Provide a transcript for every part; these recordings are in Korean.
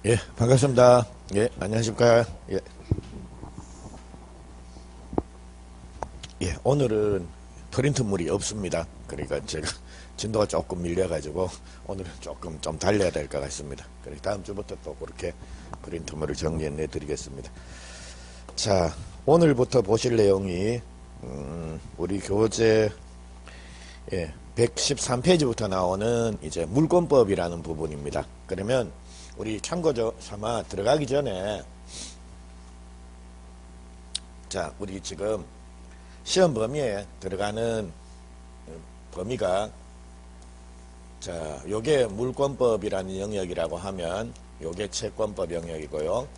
예, 반갑습니다. 예, 안녕하십니까. 예, 예, 오늘은 프린트물이 없습니다. 그러니까 제가 진도가 조금 밀려가지고 오늘은 조금 좀 달려야 될 것 같습니다. 그리고 다음 주부터 또 그렇게 프린트물을 정리해 드리겠습니다. 자, 오늘부터 보실 내용이, 우리 교재, 예, 113페이지부터 나오는 이제 물권법이라는 부분입니다. 그러면 우리 참고 삼아 들어가기 전에, 자, 우리 지금 시험 범위에 들어가는 범위가, 자, 요게 물권법이라는 영역이라고 하면 요게 채권법 영역이고요.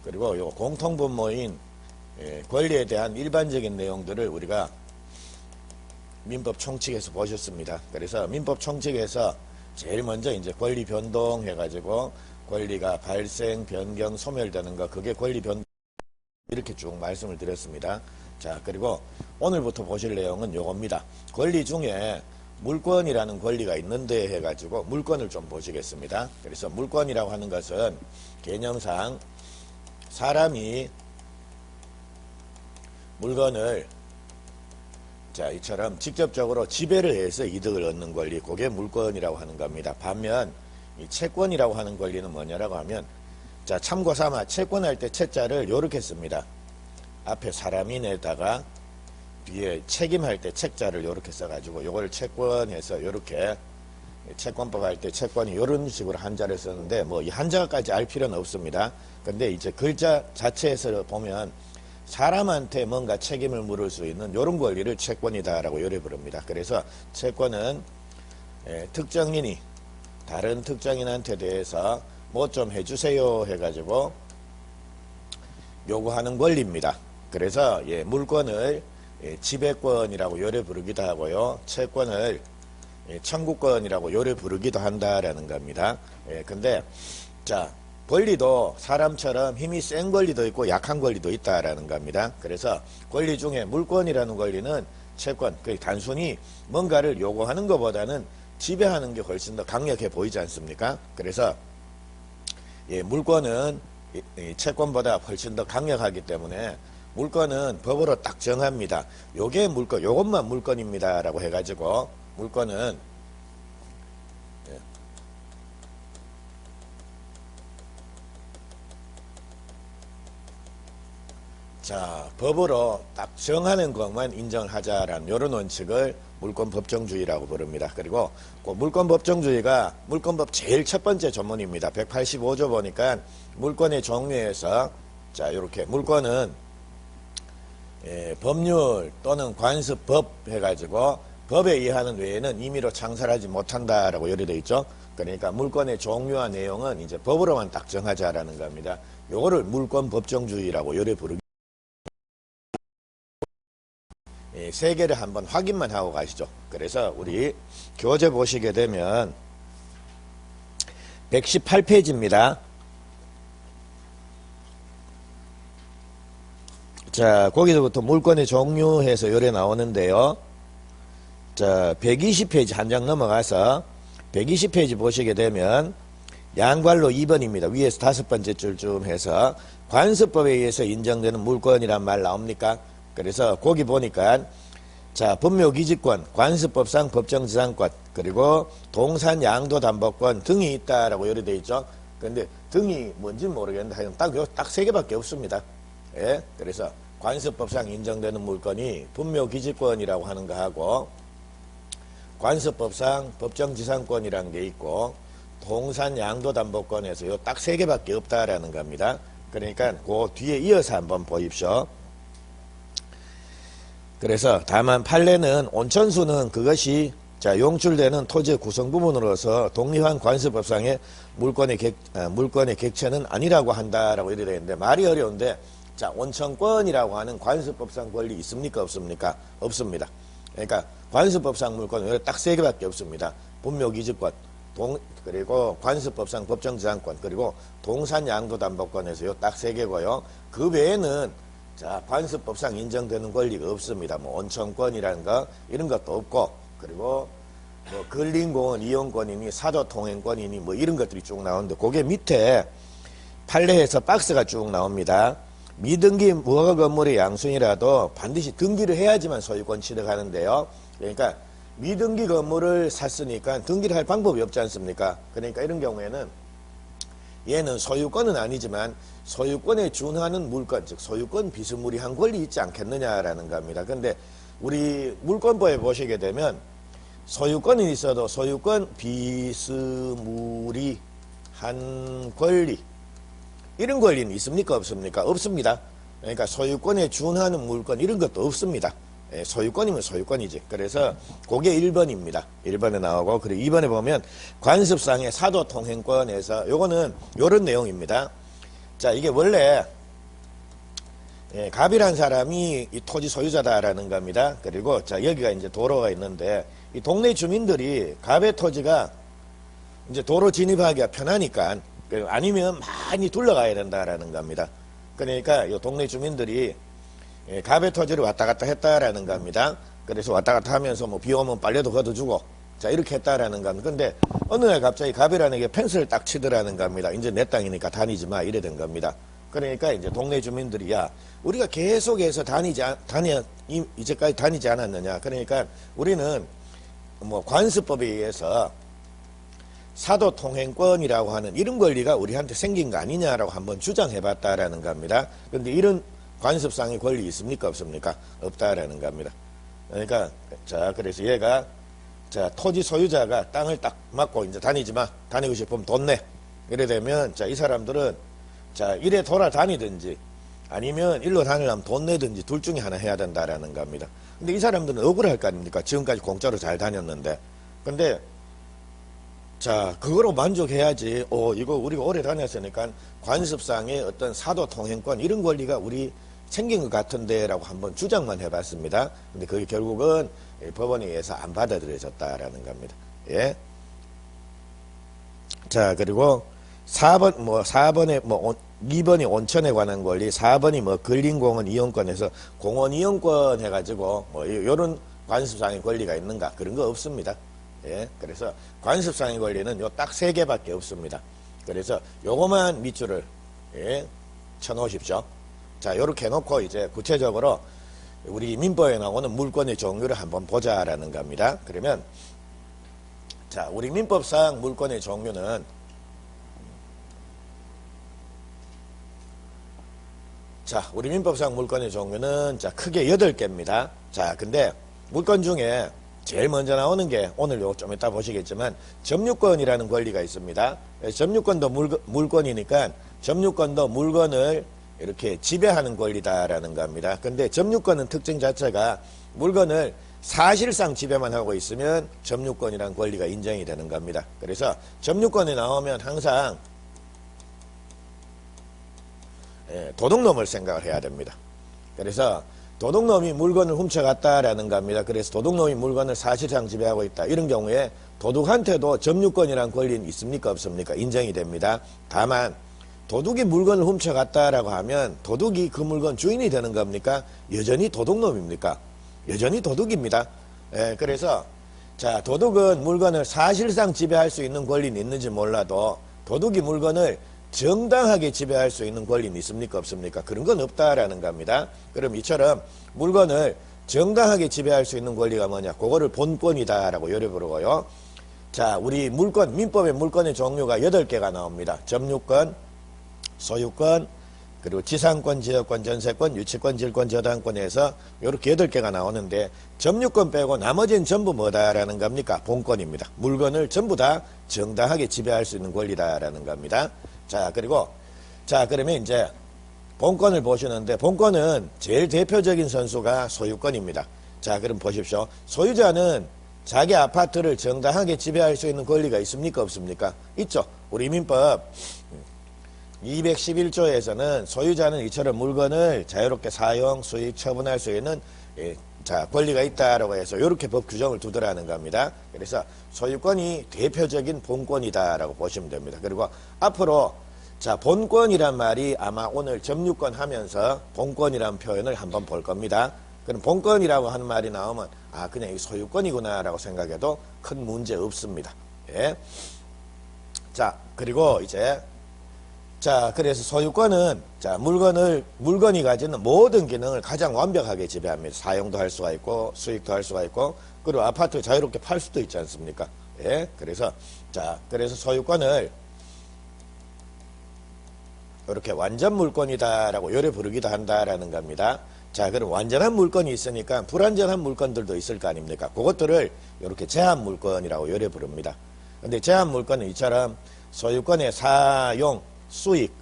그리고 요 공통분모인 권리에 대한 일반적인 내용들을 우리가 민법 총칙에서 보셨습니다. 그래서 민법 총칙에서 제일 먼저 이제 권리 변동 해가지고 권리가 발생, 변경, 소멸되는 거, 그게 권리 변동, 이렇게 쭉 말씀을 드렸습니다. 자, 그리고 오늘부터 보실 내용은 요겁니다. 권리 중에 물권이라는 권리가 있는데 해가지고 물권을 좀 보시겠습니다. 그래서 물권이라고 하는 것은 개념상 사람이 물건을, 자, 이처럼 직접적으로 지배를 해서 이득을 얻는 권리, 그게 물권이라고 하는 겁니다. 반면 이 채권이라고 하는 권리는 뭐냐라고 하면, 자, 참고 삼아 채권할 때 채자를 요렇게 씁니다. 앞에 사람인에다가 뒤에 책임할 때 책자를 요렇게 써가지고 요걸 채권해서 요렇게, 채권법 할 때 채권이 요런 식으로 한자를 쓰는데 뭐 이 한자까지 알 필요는 없습니다. 근데 이제 글자 자체에서 보면 사람한테 뭔가 책임을 물을 수 있는 요런 권리를 채권이다라고 요래 부릅니다. 그래서 채권은 특정인이 다른 특정인한테 대해서 뭐 좀 해주세요 해가지고 요구하는 권리입니다. 그래서 물권을 지배권이라고 요래 부르기도 하고요. 채권을 청구권이라고 요래 부르기도 한다라는 겁니다. 근데 자, 권리도 사람처럼 힘이 센 권리도 있고 약한 권리도 있다라는 겁니다. 그래서 권리 중에 물권이라는 권리는 채권, 단순히 뭔가를 요구하는 것보다는 지배하는 게 훨씬 더 강력해 보이지 않습니까? 그래서 물권은 채권보다 훨씬 더 강력하기 때문에 물권은 법으로 딱 정합니다. 요게 물권, 요것만 물권입니다 라고 해가지고 물권은 자, 법으로 딱 정하는 것만 인정을 하자라는 이런 원칙을 물권 법정주의라고 부릅니다. 그리고 그 물권 법정주의가 물권법 제일 첫 번째 전문입니다. 185조 보니까 물권의 종류에서, 자, 이렇게 물권은 법률 또는 관습법 해가지고 법에 의하는 외에는 임의로 창설하지 못한다라고 요리되어 있죠. 그러니까 물권의 종류와 내용은 이제 법으로만 딱 정하자라는 겁니다. 요거를 물권 법정주의라고 요래 부르기. 세 개를 한번 확인만 하고 가시죠. 그래서 우리 교재 보시게 되면 118페이지입니다. 자, 거기서부터 물권의 종류해서 요래 나오는데요. 자, 120페이지 한 장 넘어가서 120페이지 보시게 되면 양괄로 2번입니다. 위에서 다섯 번째 줄쯤 해서 관습법에 의해서 인정되는 물권이란 말 나옵니까? 그래서 거기 보니까, 자, 법묘기지권, 관습법상 법정지상권, 그리고 동산양도담보권 등이 있다라고 요리되어 있죠. 근데 등이 뭔지 모르겠는데 하여튼 딱 세 개밖에 없습니다. 예? 그래서 관습법상 인정되는 물건이 법묘기지권이라고 하는 거하고 관습법상 법정지상권이라는 게 있고 동산양도담보권에서 요 딱 세 개밖에 없다라는 겁니다. 그러니까 그 뒤에 이어서 한번 보십시오. 그래서 다만 판례는 온천수는 그것이, 자, 용출되는 토지의 구성 부분으로서 독립한 관습법상의 물권의 객체는 아니라고 한다라고 이래 되는데 말이 어려운데, 자, 온천권이라고 하는 관습법상 권리 있습니까? 없습니까? 없습니다. 그러니까 관습법상 물권은 딱 세 개밖에 없습니다. 법묘기지권, 그리고 관습법상 법정지상권, 그리고 동산양도담보권에서 요 딱 세 개고요. 그 외에는, 자, 관습법상 인정되는 권리가 없습니다. 뭐 온천권이라는 거 이런 것도 없고, 그리고 뭐 근린공원 이용권이니 사조통행권이니 뭐 이런 것들이 쭉 나오는데 그게 밑에 판례에서 박스가 쭉 나옵니다. 미등기 무허가 건물의 양순이라도 반드시 등기를 해야지만 소유권 취득하는데요. 그러니까 미등기 건물을 샀으니까 등기를 할 방법이 없지 않습니까? 그러니까 이런 경우에는 얘는 소유권은 아니지만 소유권에 준하는 물건, 즉 소유권 비스무리한 권리 있지 않겠느냐라는 겁니다. 근데 우리 물권법에 보시게 되면 소유권은 있어도 소유권 비스무리한 권리, 이런 권리는 있습니까? 없습니까? 없습니다. 그러니까 소유권에 준하는 물건 이런 것도 없습니다. 예, 소유권이면 소유권이지. 그래서 그게 1번입니다. 1번에 나오고, 그리고 2번에 보면 관습상의 사도통행권에서 요거는 요런 내용입니다. 자, 이게 원래 갑이란 사람이 이 토지 소유자다라는 겁니다. 그리고 자, 여기가 이제 도로가 있는데 이 동네 주민들이 갑의 토지가 이제 도로 진입하기가 편하니까, 아니면 많이 둘러가야 된다라는 겁니다. 그러니까 이 동네 주민들이 갑의 토지를 왔다 갔다 했다라는 겁니다. 그래서 왔다 갔다 하면서 뭐 비 오면 빨래도 걷어주고, 자, 이렇게 했다라는 겁니다. 근데 어느 날 갑자기 갑이라는 게 펜스를 딱 치더라는 겁니다. 이제 내 땅이니까 다니지 마, 이래 된 겁니다. 그러니까 이제 동네 주민들이, 야, 우리가 계속해서 이제까지 다니지 않았느냐. 그러니까 우리는 뭐 관습법에 의해서 사도통행권이라고 하는 이런 권리가 우리한테 생긴 거 아니냐라고 한번 주장해봤다라는 겁니다. 그런데 이런 관습상의 권리 있습니까? 없습니까? 없다라는 겁니다. 그러니까, 자, 그래서 얘가, 자, 토지 소유자가 땅을 딱 맞고 이제 다니지 마. 다니고 싶으면 돈 내. 이래 되면, 자, 이 사람들은, 자, 이래 돌아다니든지, 아니면 일로 다니려면 돈 내든지 둘 중에 하나 해야 된다라는 겁니다. 근데 이 사람들은 억울할 거 아닙니까? 지금까지 공짜로 잘 다녔는데. 근데, 자, 그거로 만족해야지. 이거 우리가 오래 다녔으니까 관습상의 어떤 사도통행권 이런 권리가 우리 생긴 것 같은데 라고 한번 주장만 해봤습니다. 근데 그게 결국은 법원에 의해서 안 받아들여졌다라는 겁니다. 예. 자, 그리고 4번에 2번이 온천에 관한 권리, 4번이 뭐 근린공원 이용권에서 공원 이용권 해가지고 뭐 요런 관습상의 권리가 있는가? 그런 거 없습니다. 예, 그래서 관습상의 권리는 요 딱 3개밖에 없습니다. 그래서 요거만 밑줄을 쳐놓으십시오. 자, 요렇게 해놓고 이제 구체적으로 우리 민법에 나오는 물권의 종류를 한번 보자라는 겁니다. 그러면 자, 우리 민법상 물권의 종류는 우리 민법상 물권의 종류는 자, 크게 8개입니다. 자, 근데 물권 중에 제일 먼저 나오는 게 오늘 요 좀 이따 보시겠지만 점유권이라는 권리가 있습니다. 점유권도 물권이니까 점유권도 물건을 이렇게 지배하는 권리다라는 겁니다. 근데 점유권은 특징 자체가 물건을 사실상 지배만 하고 있으면 점유권이라는 권리가 인정이 되는 겁니다. 그래서 점유권이 나오면 항상 도둑놈을 생각을 해야 됩니다. 그래서 도둑놈이 물건을 훔쳐갔다라는 겁니다. 그래서 도둑놈이 물건을 사실상 지배하고 있다. 이런 경우에 도둑한테도 점유권이라는 권리는 있습니까? 없습니까? 인정이 됩니다. 다만 도둑이 물건을 훔쳐갔다라고 하면 도둑이 그 물건 주인이 되는 겁니까? 여전히 도둑놈입니까? 여전히 도둑입니다. 그래서 자, 도둑은 물건을 사실상 지배할 수 있는 권리는 있는지 몰라도 도둑이 물건을 정당하게 지배할 수 있는 권리는 있습니까? 없습니까? 그런 건 없다라는 겁니다. 그럼 이처럼 물건을 정당하게 지배할 수 있는 권리가 뭐냐? 그거를 본권이다라고 요래 부르고요. 자, 우리 물권, 민법의 물권의 종류가 8개가 나옵니다. 점유권, 소유권, 그리고 지상권, 지역권, 전세권, 유치권, 질권, 저당권에서 이렇게 8개가 나오는데 점유권 빼고 나머지는 전부 뭐다라는 겁니까? 본권입니다. 물건을 전부 다 정당하게 지배할 수 있는 권리다라는 겁니다. 자, 그리고 자, 그러면 이제 본권을 보시는데 본권은 제일 대표적인 선수가 소유권입니다. 자, 그럼 보십시오. 소유자는 자기 아파트를 정당하게 지배할 수 있는 권리가 있습니까? 없습니까? 있죠. 우리 민법 211조에서는 소유자는 이처럼 물건을 자유롭게 사용, 수익, 처분할 수 있는 자, 권리가 있다라고 해서 이렇게 법 규정을 두더라는 겁니다. 그래서 소유권이 대표적인 본권이다라고 보시면 됩니다. 그리고 앞으로 자, 본권이란 말이 아마 오늘 점유권 하면서 본권이라는 표현을 한번 볼 겁니다. 그럼 본권이라고 하는 말이 나오면 아, 그냥 이 소유권이구나 라고 생각해도 큰 문제 없습니다. 예. 자, 그리고 이제 자, 그래서 소유권은, 자, 물건이 가지는 모든 기능을 가장 완벽하게 지배합니다. 사용도 할 수가 있고, 수익도 할 수가 있고, 그리고 아파트 자유롭게 팔 수도 있지 않습니까? 예, 그래서, 자, 그래서 소유권을 이렇게 완전 물건이다라고 요래 부르기도 한다라는 겁니다. 자, 그럼 완전한 물건이 있으니까 불완전한 물건들도 있을 거 아닙니까? 그것들을 이렇게 제한 물건이라고 요래 부릅니다. 근데 제한 물건은 이처럼 소유권의 사용, 수익,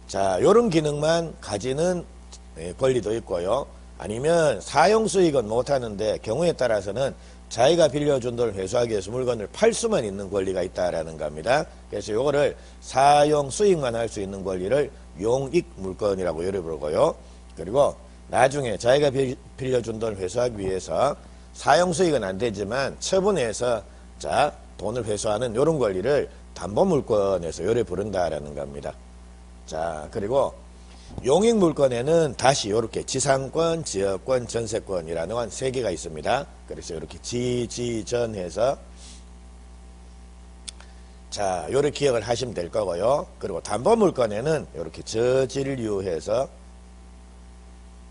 자, 요런 기능만 가지는 권리도 있고요. 아니면 사용 수익은 못하는데 경우에 따라서는 자기가 빌려준 돈을 회수하기 위해서 물건을 팔 수만 있는 권리가 있다라는 겁니다. 그래서 요거를 사용 수익만 할 수 있는 권리를 용익 물건이라고 요래 부르고요. 그리고 나중에 자기가 빌려준 돈을 회수하기 위해서 사용 수익은 안 되지만 처분해서 자, 돈을 회수하는 요런 권리를 담보물건에서 요래 부른다라는 겁니다. 자, 그리고 용익물건에는 다시 이렇게 지상권, 지역권, 전세권이라는 건 세 개가 있습니다. 그래서 이렇게 지전해서 자, 요렇게 기억을 하시면 될 거고요. 그리고 담보물건에는 이렇게 저질유해서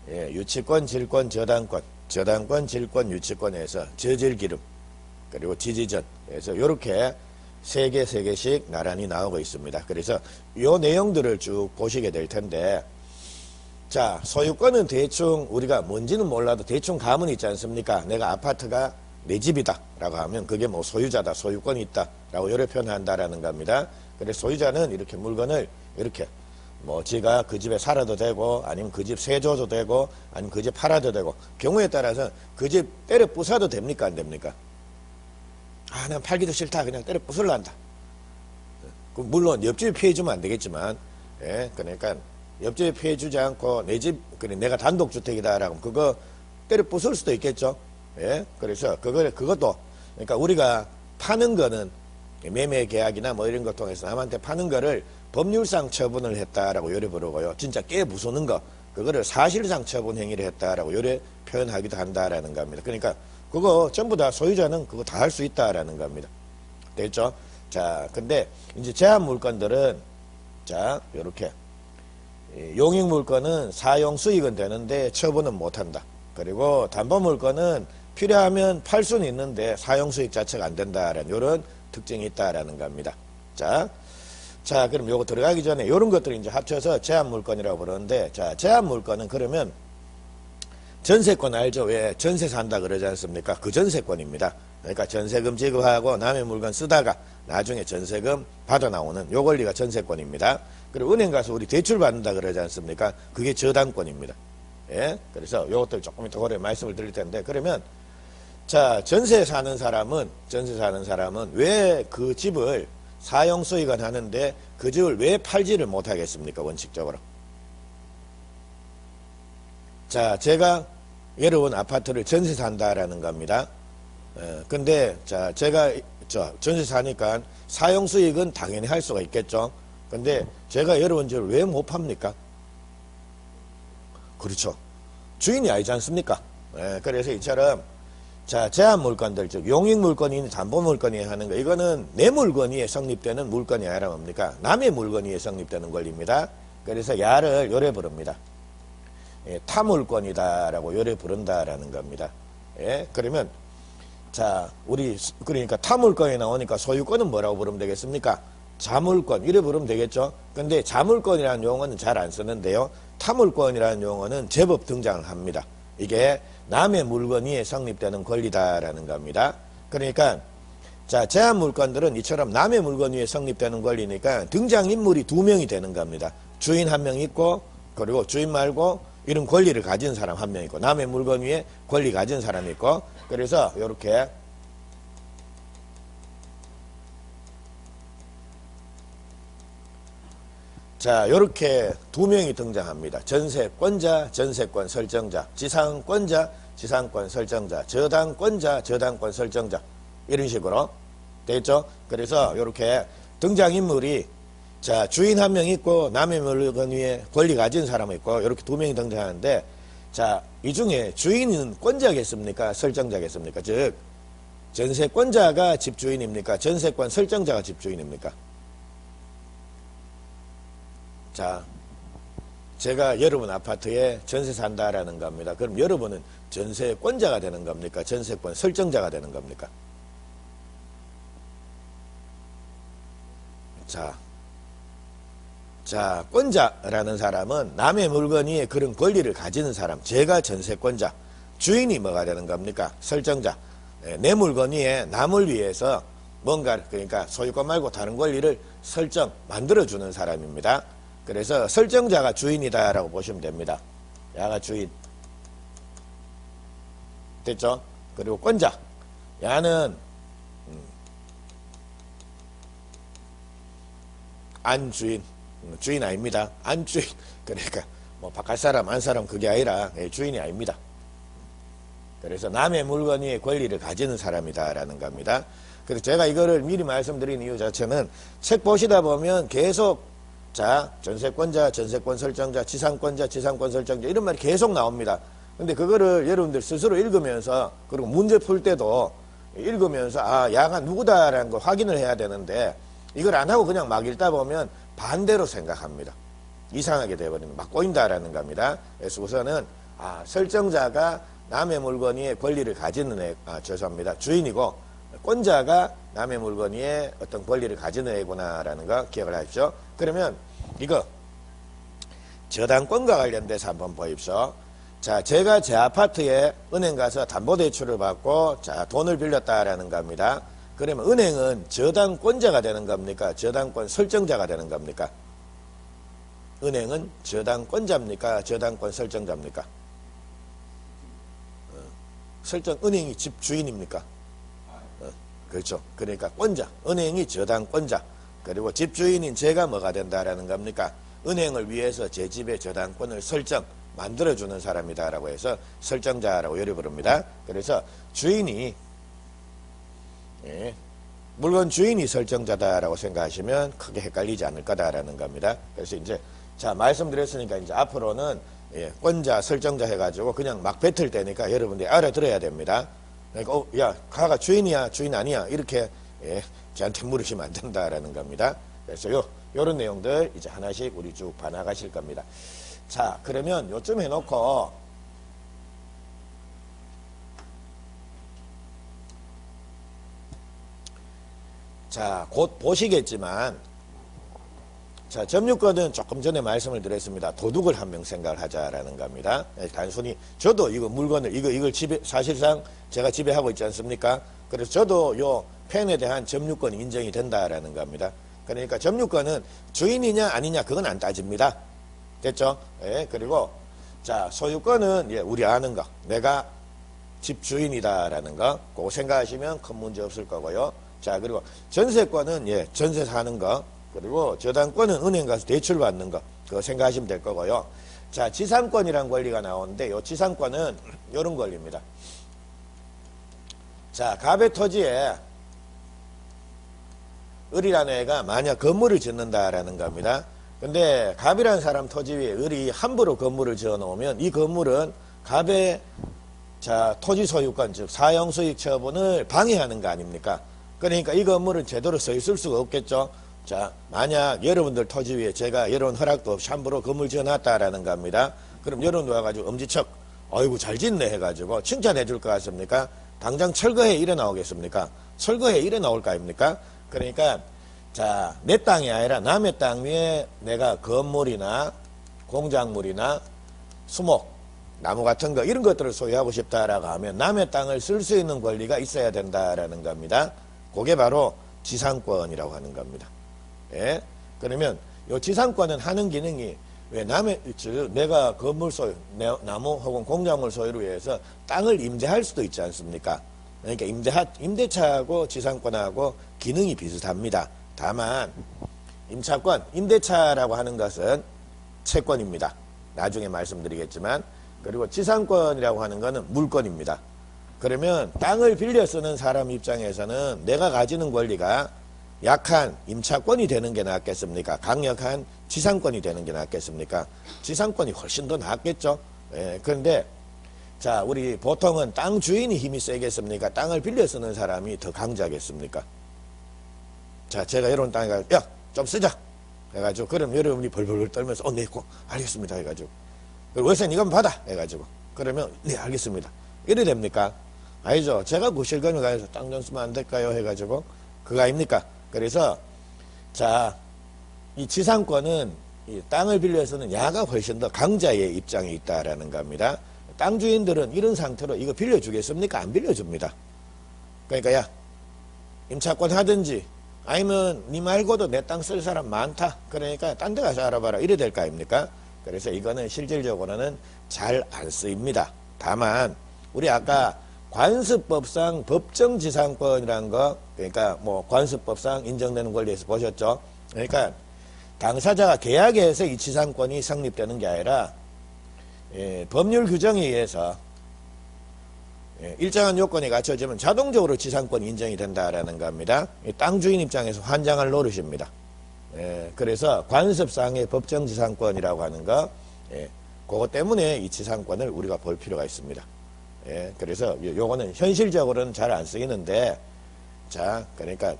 예, 유치권, 질권, 저당권, 저당권, 질권, 유치권에서 저질기름 그리고 지지전에서 이렇게 세 개씩 나란히 나오고 있습니다. 그래서 요 내용들을 쭉 보시게 될 텐데, 자, 소유권은 대충 우리가 뭔지는 몰라도 대충 감은 있지 않습니까? 내가 아파트가 내 집이다 라고 하면 그게 뭐 소유자다, 소유권이 있다 라고 요래 표현한다라는 겁니다. 그래서 소유자는 이렇게 물건을 이렇게 뭐 지가 그 집에 살아도 되고 아니면 그 집 세줘도 되고 아니면 그 집 팔아도 되고 경우에 따라서 그 집 때려 부숴도 됩니까 안 됩니까? 아, 난 팔기도 싫다. 그냥 때려 부술란다. 물론 옆집에 피해주면 안 되겠지만, 예, 그러니까 옆집에 피해주지 않고 내 집, 그래 내가 단독주택이다라고 그거 때려 부술 수도 있겠죠. 예, 그래서 그것도 그러니까 우리가 파는 거는 매매 계약이나 뭐 이런 거 통해서 남한테 파는 거를 법률상 처분을 했다라고 요래 부르고요. 진짜 깨 부수는 거 그거를 사실상 처분 행위를 했다라고 요래 표현하기도 한다라는 겁니다. 그러니까 그거 전부 다 소유자는 그거 다 할 수 있다라는 겁니다. 됐죠? 자, 근데 이제 제한 물건들은 자, 요렇게 용익 물건은 사용 수익은 되는데 처분은 못 한다. 그리고 담보 물건은 필요하면 팔 수는 있는데 사용 수익 자체가 안 된다라는 요런 특징이 있다라는 겁니다. 자, 그럼 요거 들어가기 전에 요런 것들을 이제 합쳐서 제한 물건이라고 부르는데, 자, 제한 물건은 그러면 전세권 알죠? 왜 전세 산다 그러지 않습니까? 그 전세권입니다. 그러니까 전세금 지급하고 남의 물건 쓰다가 나중에 전세금 받아 나오는 요 권리가 전세권입니다. 그리고 은행 가서 우리 대출 받는다 그러지 않습니까? 그게 저당권입니다. 예? 그래서 요것들 조금 이따 고려 말씀을 드릴 텐데, 그러면 자, 전세 사는 사람은 왜 그 집을 사용 수익은 하는데 그 집을 왜 팔지를 못하겠습니까? 원칙적으로. 자, 제가 외로운 아파트를 전세 산다라는 겁니다. 근데 자, 제가 전세 사니까 사용 수익은 당연히 할 수가 있겠죠. 근데 제가 외로운 집을 왜 못 팝니까? 그렇죠. 주인이 아니지 않습니까? 그래서 이처럼 자, 제한 물건들, 즉 용익 물건이니 담보 물건이 하는 거, 이거는 내 물건 위에 성립되는 물건이 아니라 뭡니까? 남의 물건 위에 성립되는 권리입니다. 그래서 야를 요래 부릅니다. 예, 타물권이다라고 요래 부른다라는 겁니다. 예, 그러면 자, 그러니까 타물권이 나오니까 소유권은 뭐라고 부르면 되겠습니까? 자물권 이래 부르면 되겠죠. 근데 자물권이라는 용어는 잘 안 쓰는데요. 타물권이라는 용어는 제법 등장을 합니다. 이게 남의 물건 위에 성립되는 권리다라는 겁니다. 그러니까 자, 제한 물건들은 이처럼 남의 물건 위에 성립되는 권리니까 등장인물이 두 명이 되는 겁니다. 주인 한 명 있고, 그리고 주인 말고 이런 권리를 가진 사람 한 명 있고, 남의 물건 위에 권리 가진 사람이 있고, 그래서 요렇게 자, 요렇게 두 명이 등장합니다. 전세권자, 전세권 설정자, 지상권자, 지상권 설정자, 저당권자, 저당권 설정자, 이런 식으로 됐죠? 그래서 요렇게 등장인물이 자, 주인 한 명 있고 남의 물건 위에 권리 가진 사람 있고 이렇게 두 명이 등장하는데, 자, 이 중에 주인은 권자겠습니까? 설정자겠습니까? 즉 전세권자가 집주인입니까? 전세권 설정자가 집주인입니까? 자, 제가 여러분 아파트에 전세 산다라는 겁니다. 그럼 여러분은 전세권자가 되는 겁니까? 전세권 설정자가 되는 겁니까? 자, 권자라는 사람은 남의 물건 위에 그런 권리를 가지는 사람. 제가 전세권자. 주인이 뭐가 되는 겁니까? 설정자. 내 물건 위에 남을 위해서 뭔가, 그러니까 소유권 말고 다른 권리를 설정, 만들어주는 사람입니다. 그래서 설정자가 주인이다라고 보시면 됩니다. 야가 주인. 됐죠? 그리고 권자. 야는 안주인. 주인 아닙니다. 안주인. 그러니까 뭐 바깥 사람, 안 사람 그게 아니라 주인이 아닙니다. 그래서 남의 물건 위에 권리를 가지는 사람이다라는 겁니다. 그래서 제가 이거를 미리 말씀드린 이유 자체는 책 보시다 보면 계속 자, 전세권자, 전세권 설정자, 지상권자, 지상권 설정자 이런 말이 계속 나옵니다. 근데 그거를 여러분들 스스로 읽으면서 그리고 문제 풀 때도 읽으면서 아, 야가 누구다라는 걸 확인을 해야 되는데 이걸 안 하고 그냥 막 읽다 보면 반대로 생각합니다. 이상하게 되어버리면 막 꼬인다라는 겁니다. 그래서 우선은 아, 설정자가 남의 물건 위에 권리를 가지는 죄송합니다. 주인이고 권자가 남의 물건 위에 어떤 권리를 가지는 애구나라는 거 기억을 하십시오. 그러면 이거 저당권과 관련돼서 한번 보십시오. 자, 제가 제 아파트에 은행 가서 담보대출을 받고 자, 돈을 빌렸다라는 겁니다. 그러면 은행은 저당권자가 되는 겁니까? 저당권 설정자가 되는 겁니까? 은행은 저당권자입니까? 저당권 설정자입니까? 은행이 집주인입니까? 그렇죠. 그러니까 권자, 은행이 저당권자, 그리고 집주인인 제가 뭐가 된다라는 겁니까? 은행을 위해서 제 집의 저당권을 설정, 만들어주는 사람이다라고 해서 설정자라고 요리 부릅니다. 그래서 주인이 물건 주인이 설정자다라고 생각하시면 크게 헷갈리지 않을 거다라는 겁니다. 그래서 이제 자 말씀드렸으니까 이제 앞으로는 권자, 설정자 해가지고 그냥 막 뱉을 때니까 여러분들이 알아들어야 됩니다. 그러니까 야, 가가 주인이야, 주인 아니야 이렇게 저한테 물으시면 안 된다라는 겁니다. 그래서 요런 내용들 이제 하나씩 우리 쭉 봐나가실 겁니다. 자, 그러면 요쯤 해놓고 자, 곧 보시겠지만 자, 점유권은 조금 전에 말씀을 드렸습니다. 도둑을 한 명 생각을 하자라는 겁니다. 단순히 저도 이거 물건을 이걸 집에 사실상 제가 지배하고 있지 않습니까? 그래서 저도 요 펜에 대한 점유권이 인정이 된다라는 겁니다. 그러니까 점유권은 주인이냐 아니냐 그건 안 따집니다. 됐죠? 예, 그리고 자, 소유권은 우리 아는 거. 내가 집 주인이다라는 거. 그거 생각하시면 큰 문제 없을 거고요. 자, 그리고 전세권은 전세 사는 거. 그리고 저당권은 은행 가서 대출 받는 거. 그거 생각하시면 될 거고요. 자, 지상권이란 권리가 나오는데 요 지상권은 요런 권리입니다. 자, 갑의 토지에 을이라는 애가 만약 건물을 짓는다라는 겁니다. 근데 갑이라는 사람 토지 위에 을이 함부로 건물을 지어 놓으면 이 건물은 갑의 자, 토지 소유권 즉 사용수익 처분을 방해하는 거 아닙니까? 그러니까 이 건물은 제대로 서 있을 수가 없겠죠. 자, 만약 여러분들 토지 위에 제가 여러분 허락도 없이 함부로 건물 지어놨다라는 겁니다. 그럼 여러분 와가지고 엄지척, 어이구 잘 짓네 해가지고 칭찬해 줄 것 같습니까? 당장 철거해 이래 나오겠습니까? 철거해 이래 나올 거 아닙니까? 그러니까 자, 내 땅이 아니라 남의 땅 위에 내가 건물이나 공작물이나 수목, 나무 같은 거 이런 것들을 소유하고 싶다라고 하면 남의 땅을 쓸 수 있는 권리가 있어야 된다라는 겁니다. 그게 바로 지상권이라고 하는 겁니다. 예? 그러면 이 지상권은 하는 기능이 왜 내가 건물 소유, 나무 혹은 공작물 소유를 위해서 땅을 임대할 수도 있지 않습니까? 그러니까 임대차하고 지상권하고 기능이 비슷합니다. 다만 임차권, 임대차라고 하는 것은 채권입니다. 나중에 말씀드리겠지만 그리고 지상권이라고 하는 것은 물권입니다. 그러면 땅을 빌려 쓰는 사람 입장에서는 내가 가지는 권리가 약한 임차권이 되는 게 낫겠습니까? 강력한 지상권이 되는 게 낫겠습니까? 지상권이 훨씬 더 낫겠죠. 그런데 자, 우리 보통은 땅 주인이 힘이 세겠습니까? 땅을 빌려 쓰는 사람이 더 강자겠습니까? 자, 제가 이런 땅에 가서 야, 좀 쓰자 해가지고, 그럼 여러분이 벌벌 떨면서, 네, 알겠습니다. 해가지고. 그리고 월세는 이건 받아. 해가지고. 그러면, 네, 알겠습니다. 이래 됩니까? 아니죠. 제가 구실건을 가서 땅 좀 쓰면 안 될까요? 해가지고. 그거 아닙니까? 그래서, 자, 이 지상권은 이 땅을 빌려서는 야가 훨씬 더 강자의 입장에 있다라는 겁니다. 땅 주인들은 이런 상태로 이거 빌려주겠습니까? 안 빌려줍니다. 그러니까 야, 임차권 하든지 아니면 니 말고도 내 땅 쓸 사람 많다. 그러니까 딴 데 가서 알아봐라. 이래 될 거 아닙니까? 그래서 이거는 실질적으로는 잘 안 쓰입니다. 다만 우리 아까 관습법상 법정지상권이라는 거, 그러니까 뭐 관습법상 인정되는 권리에서 보셨죠? 그러니까 당사자가 계약해서 이 지상권이 성립되는 게 아니라 법률 규정에 의해서 일정한 요건이 갖춰지면 자동적으로 지상권이 인정이 된다라는 겁니다. 땅 주인 입장에서 환장할 노릇입니다. 그래서 관습상의 법정지상권이라고 하는 거, 그것 때문에 이 지상권을 우리가 볼 필요가 있습니다. 그래서 요거는 현실적으로는 잘 안 쓰이는데, 자, 그러니까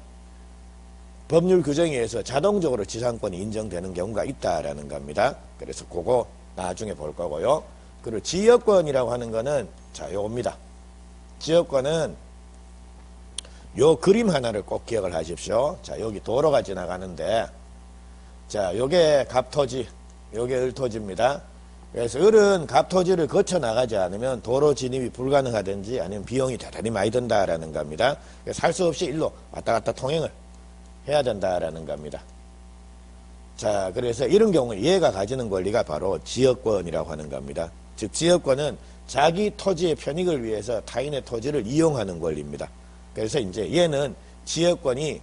법률 규정에 의해서 자동적으로 지상권이 인정되는 경우가 있다라는 겁니다. 그래서 그거 나중에 볼 거고요. 그리고 지역권이라고 하는 거는, 자, 요겁니다. 지역권은 요 그림 하나를 꼭 기억을 하십시오. 자, 여기 도로가 지나가는데, 자, 요게 갑토지, 요게 을토지입니다. 그래서 을은 갑토지를 거쳐 나가지 않으면 도로 진입이 불가능하든지 아니면 비용이 대단히 많이 든다라는 겁니다. 그래서 할 수 없이 일로 왔다 갔다 통행을 해야 된다라는 겁니다. 자, 그래서 이런 경우에 얘가 가지는 권리가 바로 지역권이라고 하는 겁니다. 즉, 지역권은 자기 토지의 편익을 위해서 타인의 토지를 이용하는 권리입니다. 그래서 이제 얘는 지역권이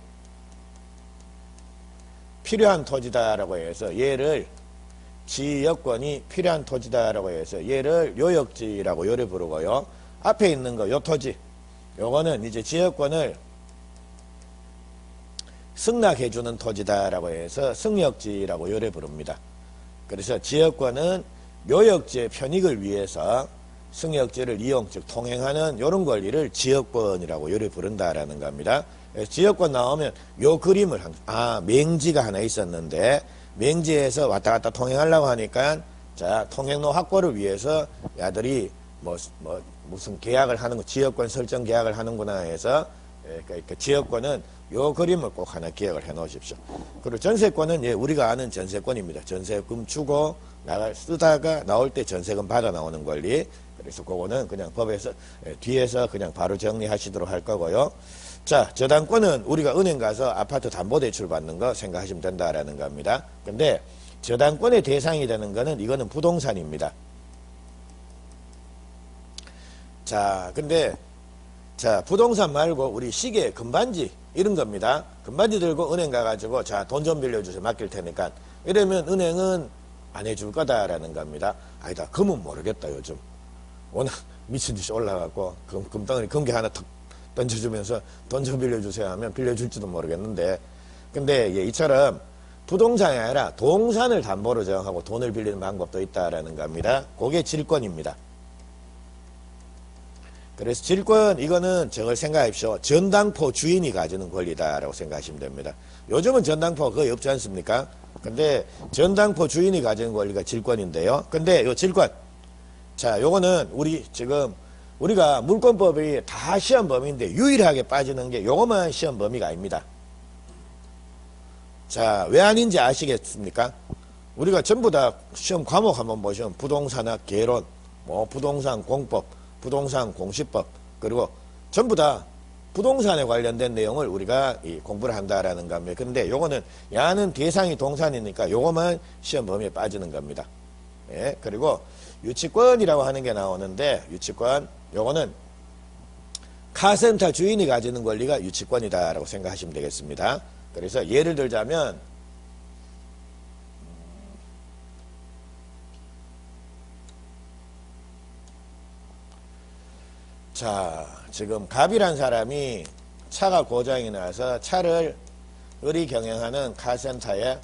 필요한 토지다라고 해서 얘를 지역권이 필요한 토지다라고 해서 얘를 요역지라고 요래 부르고요. 앞에 있는 거, 요 토지, 요거는 이제 지역권을 승낙해주는 토지다라고 해서 승역지라고 요래 부릅니다. 그래서 지역권은 요역지의 편익을 위해서 승역지를 이용, 즉 통행하는 이런 권리를 지역권이라고 요래 부른다라는 겁니다. 지역권 나오면 요 그림을 맹지가 하나 있었는데 맹지에서 왔다 갔다 통행하려고 하니까 자, 통행로 확보를 위해서 야들이 무슨 계약을 하는 거, 지역권 설정 계약을 하는구나 해서 그 지역권은 요 그림을 꼭 하나 기억을 해 놓으십시오. 그리고 전세권은 우리가 아는 전세권입니다. 전세금 주고 쓰다가 나올 때 전세금 받아 나오는 권리. 그래서 그거는 그냥 법에서 뒤에서 그냥 바로 정리하시도록 할 거고요. 자, 저당권은 우리가 은행 가서 아파트 담보대출 받는 거 생각하시면 된다라는 겁니다. 근데 저당권의 대상이 되는 거는 이거는 부동산입니다. 자, 근데 자, 부동산 말고 우리 시계, 금반지 이런 겁니다. 금반지 들고 은행 가가지고 자, 돈 좀 빌려주세요. 맡길 테니까. 이러면 은행은 안 해줄 거다라는 겁니다. 아니다, 금은 모르겠다. 요즘 워낙 미친듯이 올라가고 금덩어리 금괴 하나 턱 던져주면서 돈 좀 빌려주세요 하면 빌려줄지도 모르겠는데, 근데 이처럼 부동산이 아니라 동산을 담보로 정하고 돈을 빌리는 방법도 있다라는 겁니다. 그게 질권입니다. 그래서 질권, 이거는 저걸 생각하십시오. 전당포 주인이 가지는 권리다라고 생각하시면 됩니다. 요즘은 전당포가 거의 없지 않습니까? 근데 전당포 주인이 가지는 권리가 질권인데요. 근데 요 질권, 자, 요거는 우리 지금 우리가 물권법이 다 시험 범위인데 유일하게 빠지는 게 요거만 시험 범위가 아닙니다. 자, 왜 아닌지 아시겠습니까? 우리가 전부 다 시험 과목 한번 보시면 부동산학 개론, 부동산 공법, 부동산 공시법, 그리고 전부 다 부동산에 관련된 내용을 우리가 공부를 한다라는 겁니다. 그런데 요거는 야는 대상이 동산이니까 요거만 시험 범위에 빠지는 겁니다. 예, 그리고 유치권이라고 하는 게 나오는데, 유치권, 요거는 카센터 주인이 가지는 권리가 유치권이다라고 생각하시면 되겠습니다. 그래서 예를 들자면, 자, 지금 갑이란 사람이 차가 고장이 나서 차를 을이 경영하는 카센터에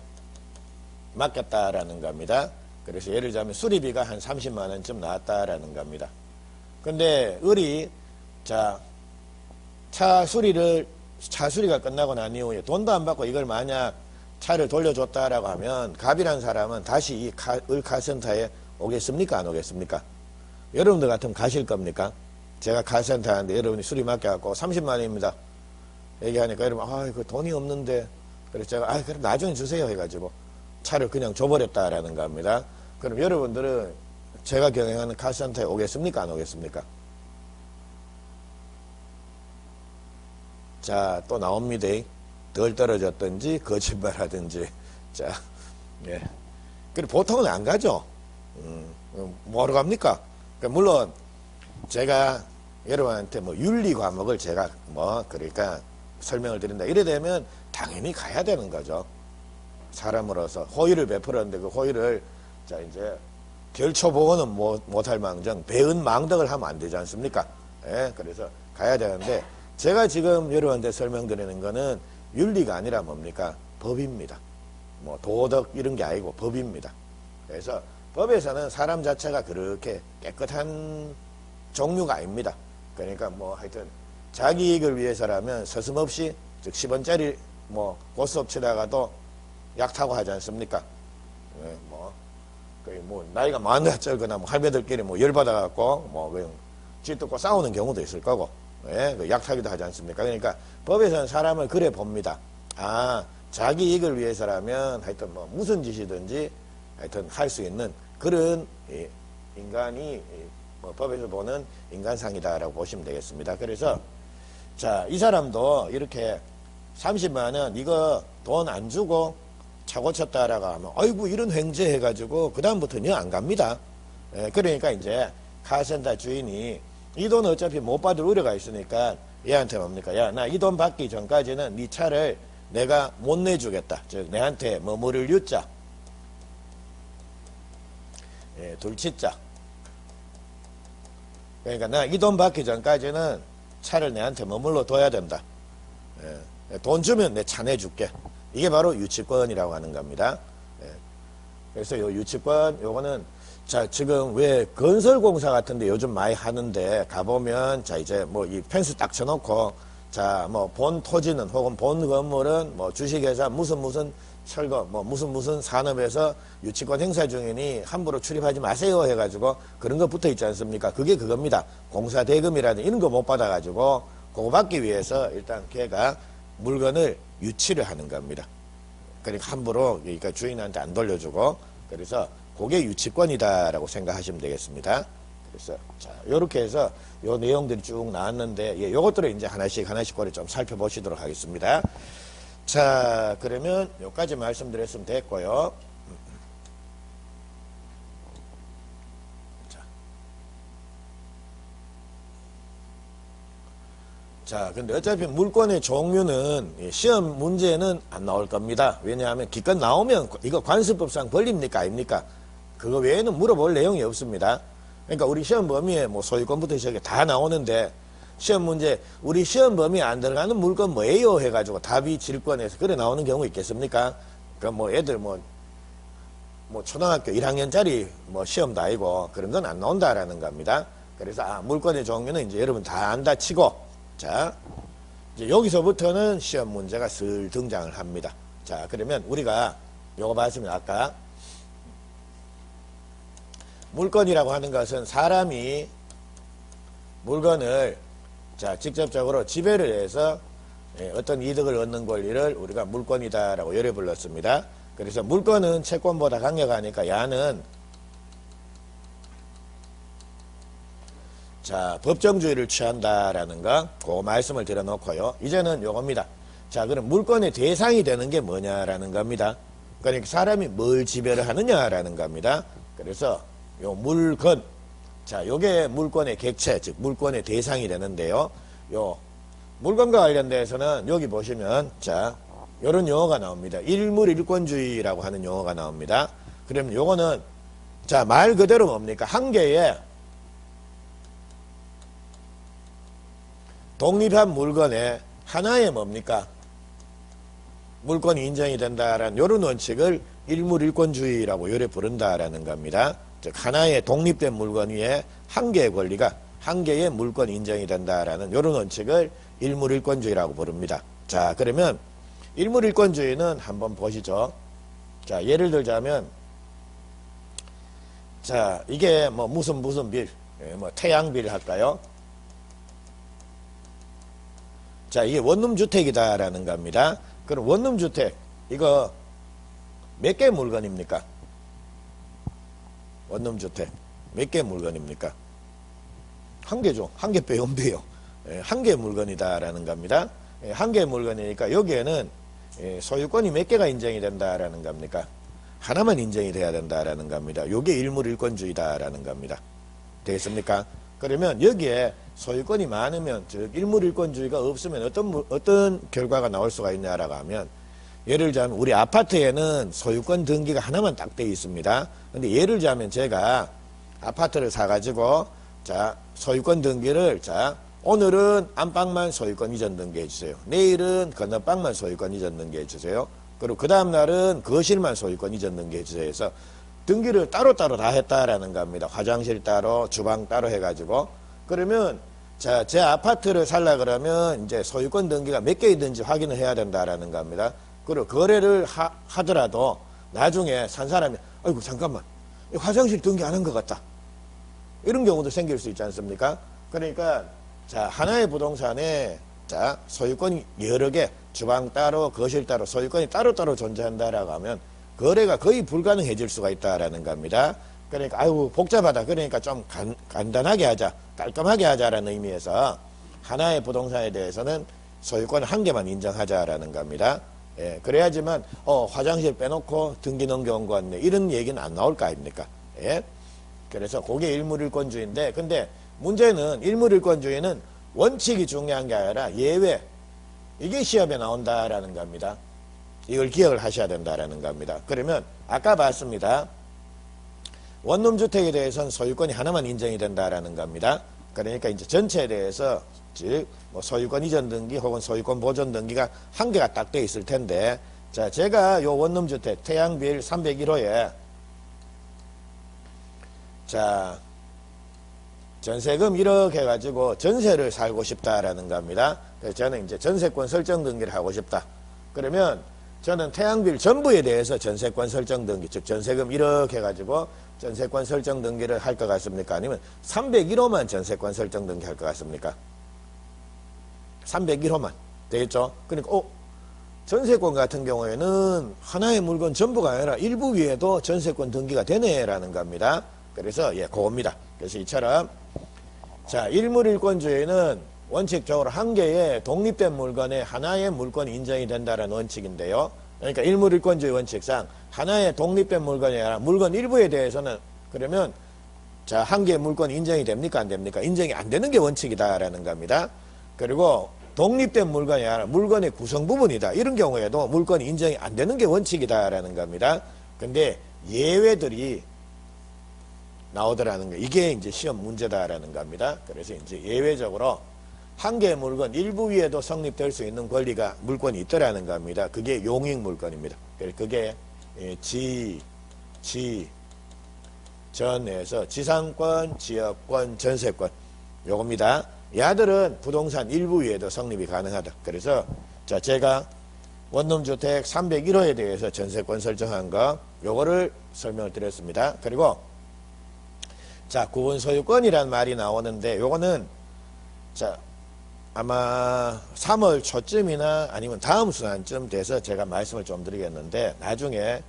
맡겼다라는 겁니다. 그래서 예를 들자면 수리비가 한 30만 원쯤 나왔다라는 겁니다. 근데 을이 자, 차 수리가 끝나고 난 이후에 돈도 안 받고 이걸 만약 차를 돌려줬다라고 하면 갑이라는 사람은 다시 이 카센터에 오겠습니까? 안 오겠습니까? 여러분들 같으면 가실 겁니까? 제가 카센터 하는데 여러분이 수리 맡겨갖고 30만 원입니다. 얘기하니까 여러분, 그 돈이 없는데. 그래서 제가, 그럼 나중에 주세요 해가지고 차를 그냥 줘버렸다라는 겁니다. 그럼 여러분들은 제가 경영하는 카센터에 오겠습니까? 안 오겠습니까? 자, 또 나옵니다. 덜 떨어졌든지, 거짓말 하든지. 자, 예. 그리고 보통은 안 가죠. 뭐하러 갑니까? 그러니까 물론, 제가 여러분한테 뭐 윤리 과목을 제가 그러니까 설명을 드린다. 이래 되면 당연히 가야 되는 거죠. 사람으로서 호의를 베풀었는데 그 호의를 자, 이제 결초보고는 못할 망정, 배은망덕을 하면 안 되지 않습니까? 예, 그래서 가야 되는데, 제가 지금 여러분한테 설명드리는 거는 윤리가 아니라 뭡니까? 법입니다. 뭐 도덕 이런 게 아니고 법입니다. 그래서 법에서는 사람 자체가 그렇게 깨끗한 종류가 아닙니다. 그러니까 뭐 하여튼 자기 이익을 위해서라면 서슴없이 즉 10원짜리 뭐 고스톱 치다가도 약 타고 하지 않습니까? 예, 뭐 나이가 많다 적거나 뭐 할매들끼리 뭐 열받아갖고 뭐 그냥 쥐뜯고 싸우는 경우도 있을 거고, 예, 약 타기도 하지 않습니까? 그러니까 법에서는 사람을 그래 봅니다. 자기 이익을 위해서라면 하여튼 뭐 무슨 짓이든지 하여튼 할 수 있는 그런 인간이 뭐 법에서 보는 인간상이다라고 보시면 되겠습니다. 그래서 자, 이 사람도 이렇게 30만 원 이거 돈 안 주고 차 고쳤다라고 하면 아이고 이런 횡재 해가지고 그 다음부터는 안 갑니다. 예, 그러니까 이제 카센터 주인이 이 돈 어차피 못 받을 우려가 있으니까 얘한테 뭡니까? 야, 나 이 돈 받기 전까지는 네 차를 내가 못 내주겠다. 즉 내한테 뭐뭐를 유자, 예, 둘치자. 그러니까 나 이 돈 받기 전까지는 차를 내한테 머물러 둬야 된다. 예, 돈 주면 내 차 내줄게. 이게 바로 유치권이라고 하는 겁니다. 예, 그래서 요 유치권 요거는 자, 지금 왜 건설공사 같은데 요즘 많이 하는데 가보면 자, 이제 뭐 이 펜스 딱 쳐놓고 자, 뭐 본 토지는 혹은 본 건물은 뭐 주식회사 무슨 철거 뭐 무슨 산업에서 유치권 행사 중이니 함부로 출입하지 마세요 해가지고 그런 거 붙어 있지 않습니까? 그게 그겁니다. 공사 대금이라든 이런 거 못 받아가지고 그거 받기 위해서 일단 걔가 물건을 유치를 하는 겁니다. 그러니까 함부로 그러니까 주인한테 안 돌려주고 그래서 그게 유치권이다라고 생각하시면 되겠습니다. 그래서 자, 요렇게 해서 요 내용들이 쭉 나왔는데 예, 요것들을 이제 하나씩 꼬리 좀 살펴보시도록 하겠습니다. 자, 그러면 요까지 말씀드렸으면 됐고요. 자, 근데 어차피 물권의 종류는 시험 문제는 안 나올 겁니다. 왜냐하면 기껏 나오면 이거 관습법상 벌립니까 아닙니까? 그거 외에는 물어볼 내용이 없습니다. 그러니까 우리 시험 범위에 뭐 소유권부터 시작해 다 나오는데 시험 문제 우리 시험 범위에 안 들어가는 물건 뭐예요 해가지고 답이 질권에서 그래 나오는 경우 있겠습니까? 그러니까 뭐 애들 뭐 초등학교 1학년짜리 뭐 시험도 아니고 그런 건 안 나온다라는 겁니다. 그래서 물권의 종류는 이제 여러분 다 안다 치고 자, 이제 여기서부터는 시험 문제가 슬 등장을 합니다. 자, 그러면 우리가 요거 봤으면 아까 물건이라고 하는 것은 사람이 물건을 자, 직접적으로 지배를 해서 어떤 이득을 얻는 권리를 우리가 물권이다라고 열에 불렀습니다. 그래서 물권은 채권보다 강력하니까 야는 자, 법정주의를 취한다라는 거, 그 말씀을 드려놓고요. 이제는 요겁니다. 자, 그럼 물권의 대상이 되는 게 뭐냐라는 겁니다. 그러니까 사람이 뭘 지배를 하느냐라는 겁니다. 그래서 요 물건, 자, 요게 물권의 객체, 즉 물권의 대상이 되는데요. 요 물건과 관련돼서는 여기 보시면 자, 요런 용어가 나옵니다. 일물일권주의라고 하는 용어가 나옵니다. 그럼 요거는 자, 말 그대로 뭡니까? 한 개의 독립한 물건에 하나의 뭡니까? 물권이 인정이 된다라는 이런 원칙을 일물일권주의라고 요래 부른다라는 겁니다. 즉 하나의 독립된 물건 위에 한 개의 권리가 한 개의 물권이 인정이 된다라는 이런 원칙을 일물일권주의라고 부릅니다. 자, 그러면 일물일권주의는 한번 보시죠. 자, 예를 들자면, 자, 이게 뭐 무슨 빌, 뭐 태양빌 할까요? 자, 이게 원룸주택이다라는 겁니다. 그럼 원룸주택, 이거 몇 개 물건입니까? 원룸주택, 몇 개 물건입니까? 한 개죠. 한 개 빼면 돼요. 한 개 물건이다라는 겁니다. 한 개 물건이니까 여기에는 소유권이 몇 개가 인정이 된다라는 겁니까? 하나만 인정이 돼야 된다라는 겁니다. 요게 일물일권주의다라는 겁니다. 되겠습니까? 그러면 여기에 소유권이 많으면, 즉 일물일권주의가 없으면 어떤 결과가 나올 수가 있냐라고 하면, 예를 들자면 우리 아파트에는 소유권 등기가 하나만 딱 되어 있습니다. 근데 예를 들자면 제가 아파트를 사가지고, 자, 소유권 등기를, 자, 오늘은 안방만 소유권 이전 등기해 주세요. 내일은 건너방만 소유권 이전 등기해 주세요. 그리고 그 다음날은 거실만 소유권 이전 등기해 주세요. 해서 등기를 따로따로 다 했다라는 겁니다. 화장실 따로, 주방 따로 해가지고. 그러면, 자, 제 아파트를 살라 그러면 이제 소유권 등기가 몇 개이든지 확인을 해야 된다라는 겁니다. 그리고 거래를 하더라도 나중에 산 사람이, 아이고, 잠깐만. 화장실 등기 안 한 것 같다. 이런 경우도 생길 수 있지 않습니까? 그러니까, 자, 하나의 부동산에, 자, 소유권이 여러 개, 주방 따로, 거실 따로, 소유권이 따로따로 존재한다라고 하면 거래가 거의 불가능해질 수가 있다라는 겁니다. 그러니까, 아유, 복잡하다. 그러니까 좀 간단하게 하자, 깔끔하게 하자라는 의미에서 하나의 부동산에 대해서는 소유권 한 개만 인정하자라는 겁니다. 예, 그래야지만, 화장실 빼놓고 등기 넘겨온 거 같네. 이런 얘기는 안 나올 거 아닙니까? 예. 그래서 그게 일물일권주의인데, 근데 문제는 일물일권주의는 원칙이 중요한 게 아니라 예외, 이게 시험에 나온다라는 겁니다. 이걸 기억을 하셔야 된다라는 겁니다. 그러면 아까 봤습니다. 원룸주택에 대해서는 소유권이 하나만 인정이 된다라는 겁니다. 그러니까 이제 전체에 대해서, 즉 뭐 소유권 이전 등기 혹은 소유권 보존 등기가 한 개가 딱 돼 있을 텐데, 자, 제가 요 원룸주택 태양빌 301호에 자, 전세금 1억 해가지고 전세를 살고 싶다라는 겁니다. 그래서 저는 이제 전세권 설정 등기를 하고 싶다. 그러면 저는 태양빌 전부에 대해서 전세권 설정 등기, 즉 전세금 1억 해가지고 전세권 설정 등기를 할 것 같습니까? 아니면 301호만 전세권 설정 등기 할 것 같습니까? 301호만. 되겠죠? 그러니까, 전세권 같은 경우에는 하나의 물건 전부가 아니라 일부 위에도 전세권 등기가 되네라는 겁니다. 그래서, 예, 그겁니다. 그래서 이처럼, 자, 일물일권주의는 원칙적으로 한 개의 독립된 물건에 하나의 물건이 인정이 된다는 원칙인데요. 그러니까 일물일권주의 원칙상 하나의 독립된 물건이 아니라 물건 일부에 대해서는 그러면, 자, 한 개의 물건이 인정이 됩니까? 안 됩니까? 인정이 안 되는 게 원칙이다라는 겁니다. 그리고 독립된 물건이 아니라 물건의 구성 부분이다. 이런 경우에도 물건이 인정이 안 되는 게 원칙이다라는 겁니다. 근데 예외들이 나오더라는 거. 이게 이제 시험 문제다라는 겁니다. 그래서 이제 예외적으로 한 개의 물건 일부 위에도 성립될 수 있는 권리가 물건이 있더라는 겁니다. 그게 용익 물건입니다. 그게 전에서 지상권, 지역권, 전세권 요겁니다. 야들은 부동산 일부 위에도 성립이 가능하다. 그래서 자, 제가 원룸주택 301호에 대해서 전세권 설정한 거 요거를 설명을 드렸습니다. 그리고 자, 구분소유권이란 말이 나오는데 요거는 자, 아마 3월 초쯤이나 아니면 다음 순환쯤 돼서 제가 말씀을 좀 드리겠는데, 나중에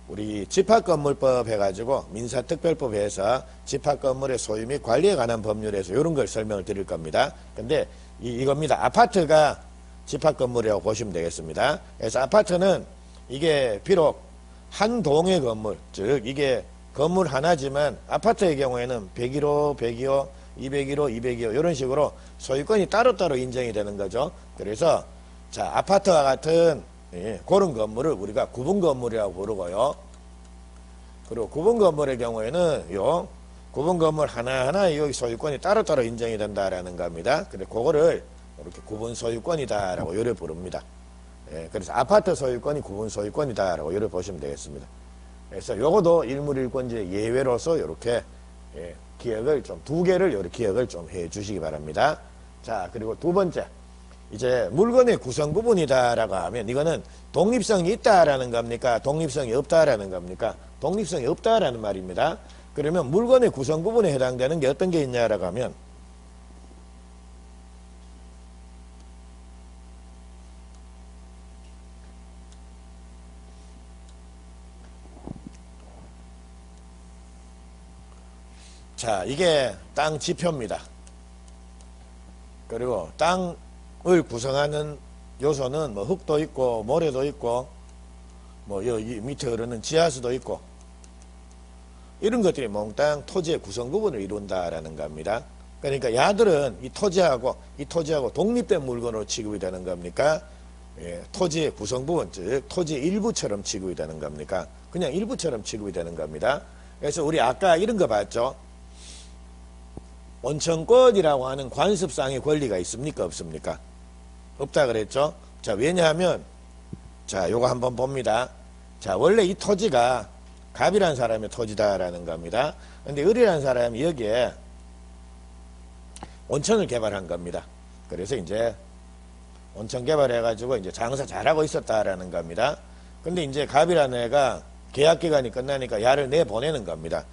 우리 집합건물법 해가지고 민사특별법에서 집합건물의 소유 및 관리에 관한 법률에서 이런 걸 설명을 드릴 겁니다. 근데 이겁니다. 아파트가 집합건물이라고 보시면 되겠습니다. 그래서 아파트는 이게 비록 한 동의 건물, 즉 이게 건물 하나지만 아파트의 경우에는 101호, 102호, 201호, 202호 이런 식으로 소유권이 따로따로 인정이 되는 거죠. 그래서 자, 아파트와 같은 그런 건물을 우리가 구분건물이라고 부르고요. 그리고 구분건물의 경우에는 요 구분건물 하나하나 여기 소유권이 따로따로 인정이 된다라는 겁니다. 그래서 그거를 이렇게 구분소유권이다라고 요를 부릅니다. 그래서 아파트 소유권이 구분소유권이다라고 요를 보시면 되겠습니다. 그래서 요것도 일물일권주의 예외로서 이렇게 기억을 좀 두 개를 이렇게 기억을 좀 해 주시기 바랍니다. 자, 그리고 두 번째 이제 물건의 구성 부분이다라고 하면 이거는 독립성이 있다라는 겁니까? 독립성이 없다라는 겁니까? 독립성이 없다라는 말입니다. 그러면 물건의 구성 부분에 해당되는 게 어떤 게 있냐라고 하면 자, 이게 땅 지표입니다. 그리고 땅을 구성하는 요소는 뭐 흙도 있고 모래도 있고 뭐 여기 밑에 흐르는 지하수도 있고 이런 것들이 몽땅 토지의 구성 부분을 이룬다라는 겁니다. 그러니까 야들은 이 토지하고 독립된 물건으로 취급이 되는 겁니까? 예, 토지의 구성 부분, 즉 토지의 일부처럼 취급이 되는 겁니까? 그냥 일부처럼 취급이 되는 겁니다. 그래서 우리 아까 이런 거 봤죠? 원천권이라고 하는 관습상의 권리가 있습니까? 없습니까? 없다 그랬죠? 자, 왜냐하면, 자, 요거 한번 봅니다. 자, 원래 이 토지가 갑이라는 사람의 토지다라는 겁니다. 근데 을이라는 사람이 여기에 온천을 개발한 겁니다. 그래서 이제 온천 개발해가지고 이제 장사 잘하고 있었다라는 겁니다. 근데 이제 갑이라는 애가 계약 기간이 끝나니까 야를 내보내는 겁니다.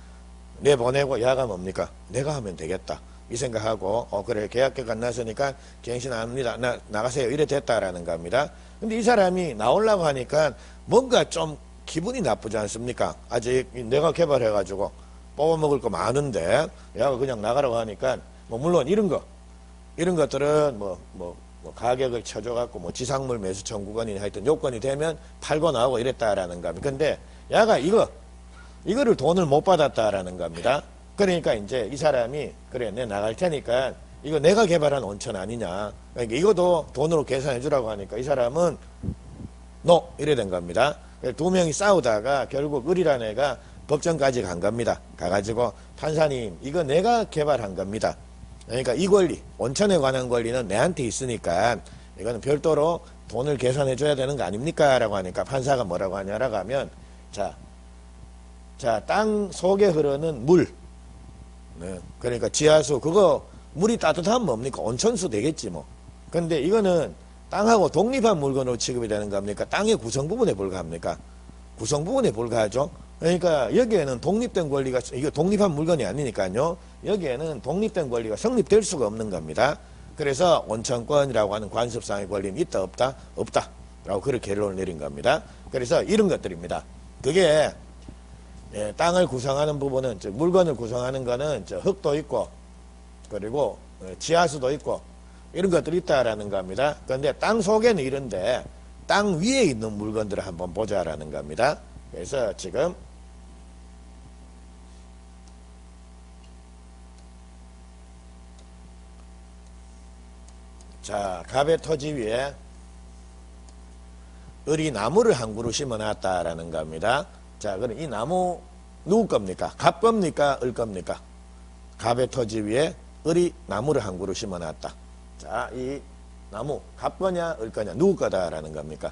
내보내고 야가 뭡니까? 내가 하면 되겠다. 이 생각하고 그래 계약 기간 났으니까 갱신 안 합니다. 나가세요. 이래 됐다라는 겁니다. 근데 이 사람이 나오려고 하니까 뭔가 좀 기분이 나쁘지 않습니까? 아직 내가 개발해가지고 뽑아먹을 거 많은데 야가 그냥 나가라고 하니까 뭐 물론 이런 것들은 뭐 가격을 쳐줘갖고 뭐 지상물 매수 청구권이 하여튼 요건이 되면 팔고 나오고 이랬다라는 겁니다. 근데 야가 이거를 돈을 못 받았다라는 겁니다. 그러니까 이제 이 사람이 그래 내 나갈 테니까 이거 내가 개발한 온천 아니냐. 그러니까 이것도 돈으로 계산해 주라고 하니까 이 사람은 노 이래 된 겁니다. 두 명이 싸우다가 결국 을이라는 애가 법정까지 간 겁니다. 가가지고 판사님 이거 내가 개발한 겁니다. 그러니까 이 권리 온천에 관한 권리는 내한테 있으니까 이거는 별도로 돈을 계산해 줘야 되는 거 아닙니까? 라고 하니까 판사가 뭐라고 하냐라고 하면 자, 땅 속에 흐르는 물. 네. 그러니까 지하수, 그거, 물이 따뜻하면 뭡니까? 온천수 되겠지, 뭐. 근데 이거는 땅하고 독립한 물건으로 취급이 되는 겁니까? 땅의 구성 부분에 불과합니까? 구성 부분에 불과하죠? 그러니까 여기에는 독립된 권리가, 이거 독립한 물건이 아니니까요. 여기에는 독립된 권리가 성립될 수가 없는 겁니다. 그래서 온천권이라고 하는 관습상의 권리는 있다, 없다? 없다. 라고 그렇게 결론을 내린 겁니다. 그래서 이런 것들입니다. 그게 예, 땅을 구성하는 부분은 즉 물건을 구성하는 거는 흙도 있고 그리고 지하수도 있고 이런 것들이 있다라는 겁니다. 그런데 땅 속에는 이런데 땅 위에 있는 물건들을 한번 보자라는 겁니다. 그래서 지금 자, 갑의 토지 위에 을이 나무를 한 그루 심어놨다라는 겁니다. 자, 그럼 이 나무 누구 겁니까? 갑 겁니까? 을 겁니까? 갑의 토지 위에 을이 나무를 한 그루 심어놨다. 자, 이 나무 갑 거냐 을 거냐 누구 거다라는 겁니까?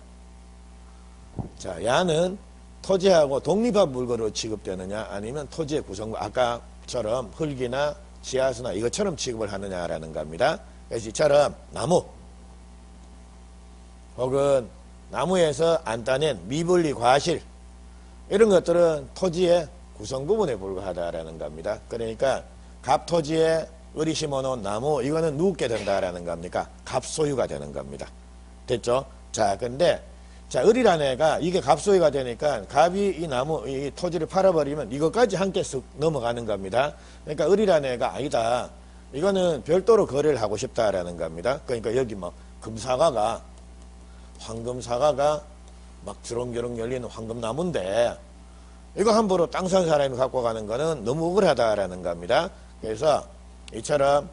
자, 야는 토지하고 독립한 물건으로 취급되느냐 아니면 토지의 구성부 아까처럼 흙이나 지하수나 이것처럼 취급을 하느냐라는 겁니다. 그래서 이처럼 나무 혹은 나무에서 안 따낸 미분리 과실 이런 것들은 토지의 구성 부분에 불과하다라는 겁니다. 그러니까 갑토지에 을이 심어놓은 나무 이거는 누구게 된다라는 겁니까? 갑소유가 되는 겁니다. 됐죠? 자, 근데 자 을이라는 애가 이게 갑소유가 되니까 갑이 이 나무 이 토지를 팔아버리면 이것까지 함께 쓱 넘어가는 겁니다. 그러니까 을이라는 애가 아니다. 이거는 별도로 거래를 하고 싶다라는 겁니다. 그러니까 여기 뭐 금사과가 황금사과가 막 주렁주렁 열리는 황금나무인데 이거 함부로 땅 산 사람이 갖고 가는 거는 너무 억울하다라는 겁니다. 그래서 이처럼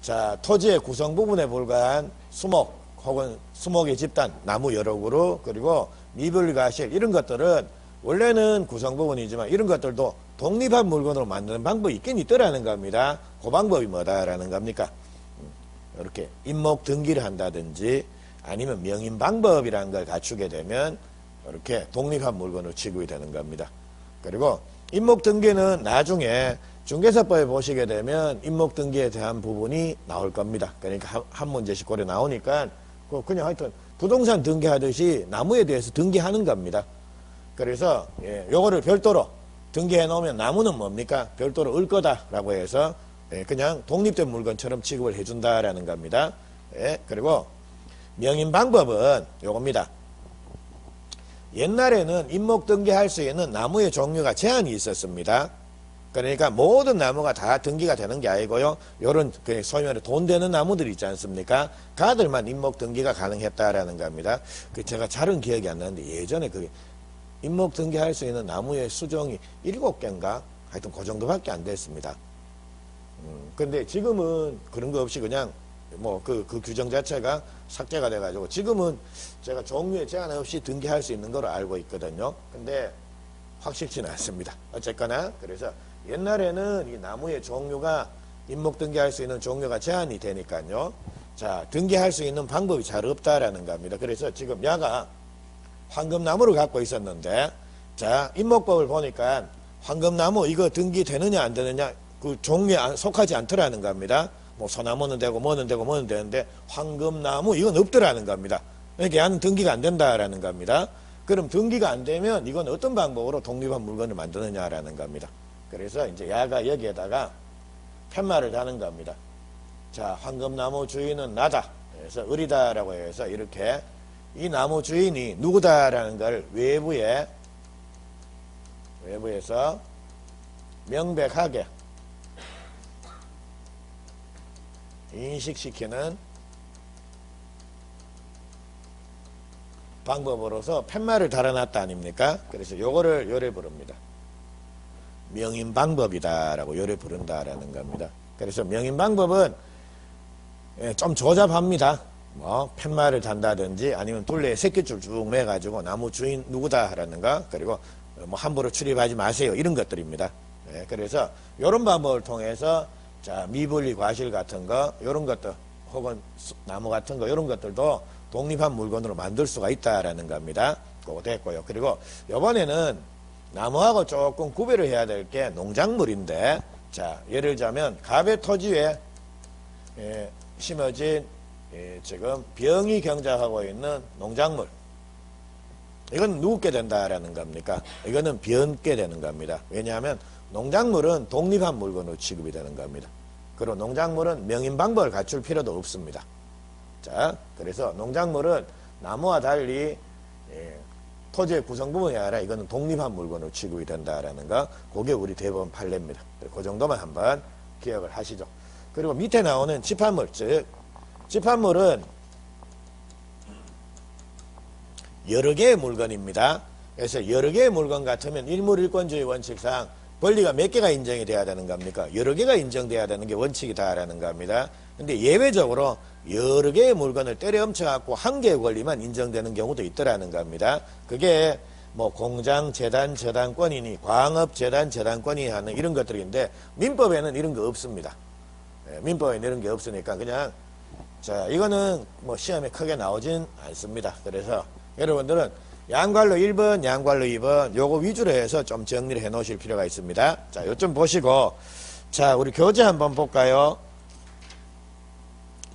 자 토지의 구성 부분에 불과한 수목 혹은 수목의 집단 나무 여러 그루 그리고 미분리과실 이런 것들은 원래는 구성 부분이지만 이런 것들도 독립한 물건으로 만드는 방법이 있긴 있더라는 겁니다. 그 방법이 뭐다라는 겁니까? 이렇게 임목 등기를 한다든지 아니면 명인 방법이라는 걸 갖추게 되면 이렇게 독립한 물건으로 취급이 되는 겁니다. 그리고 임목 등기는 나중에 중개사법에 보시게 되면 임목등기에 대한 부분이 나올 겁니다. 그러니까 한 문제씩 고려 나오니까 그냥 하여튼 부동산 등기하듯이 나무에 대해서 등기하는 겁니다. 그래서 요거를 별도로 등기해 놓으면 나무는 뭡니까? 별도로 을 거다라고 해서 그냥 독립된 물건처럼 취급을 해준다라는 겁니다. 그리고 명인 방법은 요겁니다. 옛날에는 임목등기할 수 있는 나무의 종류가 제한이 있었습니다. 그러니까 모든 나무가 다 등기가 되는 게 아니고요. 요런 소위 말해 돈 되는 나무들 있지 않습니까? 가들만 임목등기가 가능했다라는 겁니다. 제가 잘은 기억이 안 나는데 예전에 그게 임목등기할 수 있는 나무의 수종이 7개인가? 하여튼 그 정도밖에 안 됐습니다. 근데 지금은 그런 거 없이 그냥 뭐 그 규정 자체가 삭제가 돼가지고 지금은 제가 종류에 제한 없이 등기할 수 있는 걸로 알고 있거든요. 근데 확실치는 않습니다. 어쨌거나 그래서 옛날에는 이 나무의 종류가 임목 등기할 수 있는 종류가 제한이 되니까요. 자, 등기할 수 있는 방법이 잘 없다라는 겁니다. 그래서 지금 야가 황금나무를 갖고 있었는데 자, 임목법을 보니까 황금나무 이거 등기되느냐 안 되느냐 그 종류에 속하지 않더라는 겁니다. 뭐 소나무는 되고 뭐는 되고 뭐는 되는데 황금나무 이건 없더라는 겁니다. 그러니까 야는 등기가 안 된다라는 겁니다. 그럼 등기가 안 되면 이건 어떤 방법으로 독립한 물건을 만드느냐라는 겁니다. 그래서 이제 야가 여기에다가 팻말을 다는 겁니다. 자, 황금나무 주인은 나다. 그래서 을이다라고 해서 이렇게 이 나무 주인이 누구다라는 걸 외부에서 명백하게 인식시키는 방법으로서 팻말을 달아놨다 아닙니까? 그래서 요거를 요래 부릅니다. 명인 방법이다라고 요래 부른다라는 겁니다. 그래서 명인 방법은 좀 조잡합니다. 뭐 팻말을 단다든지 아니면 둘레에 새끼줄 쭉 매가지고 나무 주인 누구다라는가 그리고 뭐 함부로 출입하지 마세요 이런 것들입니다. 그래서 요런 방법을 통해서 자 미분리 과실 같은 거 요런 것들 혹은 나무 같은 거 요런 것들도 독립한 물건으로 만들 수가 있다라는 겁니다. 그거 됐고요. 그리고 이번에는 나무하고 조금 구별을 해야 될 게 농작물인데 자 예를 들자면 갑의 토지에 심어진 지금 병이 경작하고 있는 농작물 이건 누구께 된다라는 겁니까? 이거는 변께 되는 겁니다. 왜냐하면 농작물은 독립한 물건으로 취급이 되는 겁니다. 그리고 농작물은 명인 방법을 갖출 필요도 없습니다. 자, 그래서 농작물은 나무와 달리 토지의 구성 부분이 아니라 이거는 독립한 물건으로 취급이 된다라는 거, 그게 우리 대법원 판례입니다. 그 정도만 한번 기억을 하시죠. 그리고 밑에 나오는 집합물, 즉 집합물은 여러 개의 물건입니다. 그래서 여러 개의 물건 같으면 일물일권주의 원칙상 권리가 몇 개가 인정이 돼야 되는 겁니까? 여러 개가 인정돼야 되는 게 원칙이다라는 겁니다. 근데 예외적으로 여러 개의 물건을 때려 엄쳐갖고 한 개의 권리만 인정되는 경우도 있더라는 겁니다. 그게 뭐 공장, 재단, 저당권이니 광업, 재단, 저당권이 하는 이런 것들인데 민법에는 이런 거 없습니다. 민법에는 이런 게 없으니까 그냥 자 이거는 뭐 시험에 크게 나오진 않습니다. 그래서 여러분들은 양괄로 1번, 양괄로 2번 요거 위주로 해서 좀 정리를 해 놓으실 필요가 있습니다. 자, 요점 보시고 자, 우리 교재 한번 볼까요?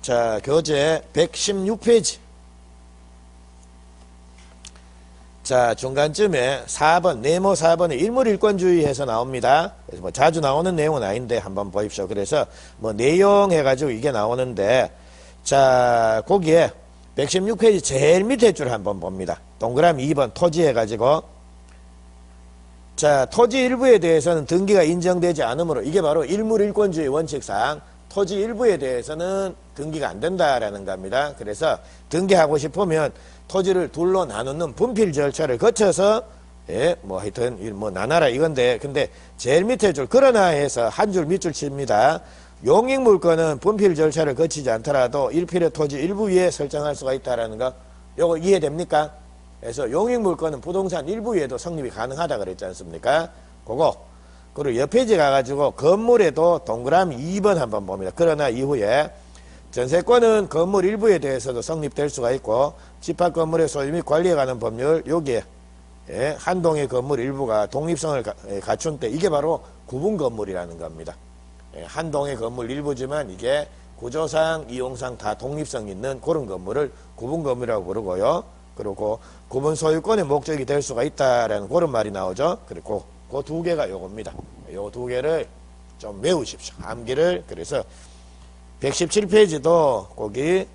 자, 교재 116페이지. 자, 중간쯤에 4번, 네모 4번에 일물일권주의 해서 나옵니다. 그래서 뭐 자주 나오는 내용은 아닌데 한번 보십시오. 그래서 뭐 내용 해가지고 이게 나오는데 자, 거기에 116페이지 제일 밑에 줄 한번 봅니다. 동그라미 2번 토지 해가지고 자 토지 일부에 대해서는 등기가 인정되지 않으므로 이게 바로 일물일권주의 원칙상 토지 일부에 대해서는 등기가 안 된다라는 겁니다. 그래서 등기하고 싶으면 토지를 둘로 나누는 분필 절차를 거쳐서 뭐 하여튼 뭐 나눠라 이건데 근데 제일 밑에 줄 그러나 해서 한 줄 밑줄 칩니다. 용익물권은 분필 절차를 거치지 않더라도 일필의 토지 일부 위에 설정할 수가 있다라는 거 요거 이해됩니까? 그래서 용익물권은 부동산 일부 위에도 성립이 가능하다 그랬지 않습니까? 그거 그리고 옆페이지 가가지고 건물에도 동그라미 2번 한번 봅니다. 그러나 이후에 전세권은 건물 일부에 대해서도 성립될 수가 있고 집합건물의 소유 및 관리에 관한 법률 여기에 예, 한 동의 건물 일부가 독립성을 갖춘 때 이게 바로 구분 건물이라는 겁니다. 예, 한 동의 건물 일부지만 이게 구조상, 이용상 다 독립성 있는 그런 건물을 구분 건물이라고 부르고요. 그리고 구분 소유권의 목적이 될 수가 있다라는 그런 말이 나오죠. 그리고 그 두 개가 요겁니다. 요 두 개를 좀 외우십시오. 암기를. 그래서 117페이지도 거기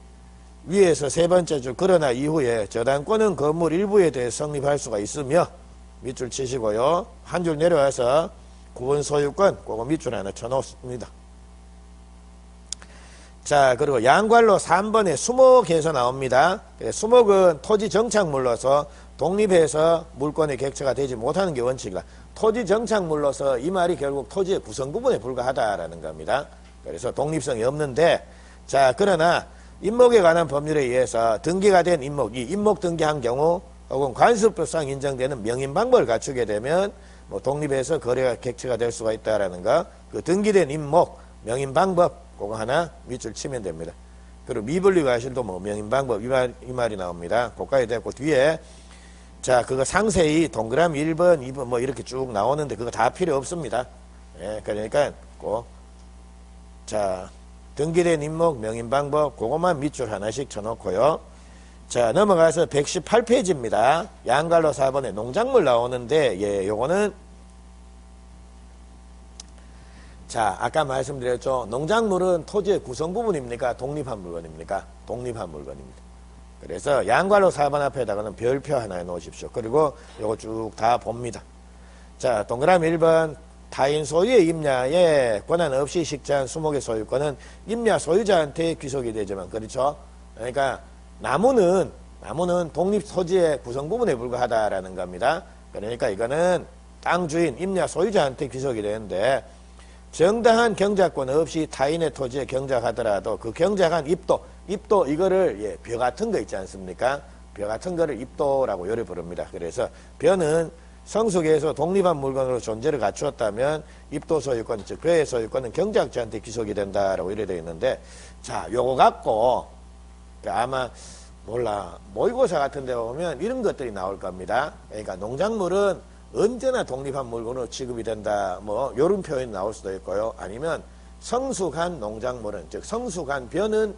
위에서 세 번째 줄 그러나 이후에 저당권은 건물 일부에 대해 성립할 수가 있으며 밑줄 치시고요. 한 줄 내려와서 구분 소유권 그거 밑줄 하나 쳐놓습니다. 자, 그리고 양괄로 3번에 수목에서 나옵니다. 수목은 토지 정착물로서 독립해서 물권의 객체가 되지 못하는 게 원칙이다. 토지 정착물로서 이 말이 결국 토지의 구성 부분에 불과하다라는 겁니다. 그래서 독립성이 없는데, 자, 그러나 임목에 관한 법률에 의해서 등기가 된 임목이 임목 등기한 경우 혹은 관습법상 인정되는 명인 방법을 갖추게 되면 뭐 독립해서 거래가 객체가 될 수가 있다라는 거. 그 등기된 임목, 명인 방법 그거 하나 밑줄 치면 됩니다. 그리고 미분리 과실도 뭐 명인 방법 이 말이 나옵니다. 고까지 됐고 뒤에 자 그거 상세히 동그라미 1번, 2번 뭐 이렇게 쭉 나오는데 그거 다 필요 없습니다. 예, 그러니까 자 등기된 임목, 명인 방법 그것만 밑줄 하나씩 쳐놓고요. 자 넘어가서 118페이지입니다. 양갈로 4번에 농작물 나오는데 예, 요거는 자 아까 말씀드렸죠. 농작물은 토지의 구성 부분입니까? 독립한 물건입니까? 독립한 물건입니다. 그래서 양괄호 4번 앞에다가는 별표 하나 해놓으십시오. 그리고 요거 쭉 다 봅니다. 자 동그라미 1번 타인 소유의 임야에 권한 없이 식재한 수목의 소유권은 임야 소유자한테 귀속이 되지만 그렇죠. 그러니까 나무는 독립 토지의 구성 부분에 불과하다라는 겁니다. 그러니까 이거는 땅 주인 임야 소유자한테 귀속이 되는데 정당한 경작권 없이 타인의 토지에 경작하더라도 그 경작한 입도 이거를 예, 벼 같은 거 있지 않습니까? 벼 같은 거를 입도라고 요래 부릅니다. 그래서 벼는 성숙에서 독립한 물건으로 존재를 갖추었다면 입도 소유권, 즉 벼의 소유권은 경작자한테 귀속이 된다라고 이래 되어 있는데 자 요거 갖고 아마 몰라 모의고사 같은 데 보면 이런 것들이 나올 겁니다. 그러니까 농작물은 언제나 독립한 물건으로 취급이 된다. 뭐 이런 표현이 나올 수도 있고요. 아니면 성숙한 농작물은 즉 성숙한 벼는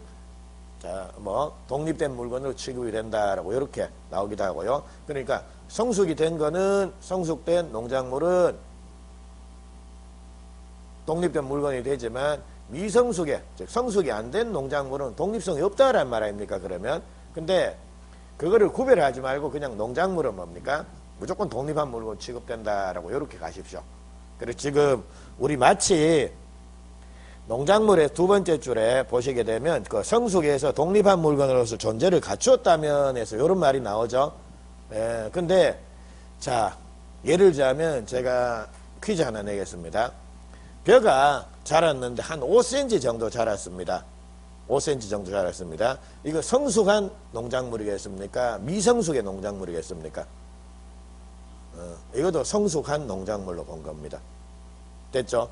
자 뭐 독립된 물건으로 취급이 된다라고 이렇게 나오기도 하고요. 그러니까 성숙이 된 거는 성숙된 농작물은 독립된 물건이 되지만 미성숙의 즉 성숙이 안 된 농작물은 독립성이 없다란 말 아닙니까? 그러면 근데 그거를 구별하지 말고 그냥 농작물은 뭡니까? 무조건 독립한 물건 취급된다라고 이렇게 가십시오. 그리고 지금 우리 마치 농작물의 두 번째 줄에 보시게 되면 그 성숙에서 독립한 물건으로서 존재를 갖추었다면 해서 이런 말이 나오죠. 예, 근데 자 예를 들자면 제가 퀴즈 하나 내겠습니다. 벼가 자랐는데 한 5cm 정도 자랐습니다. 5cm 정도 자랐습니다. 이거 성숙한 농작물이겠습니까? 미성숙의 농작물이겠습니까? 이것도 성숙한 농작물로 본 겁니다. 됐죠?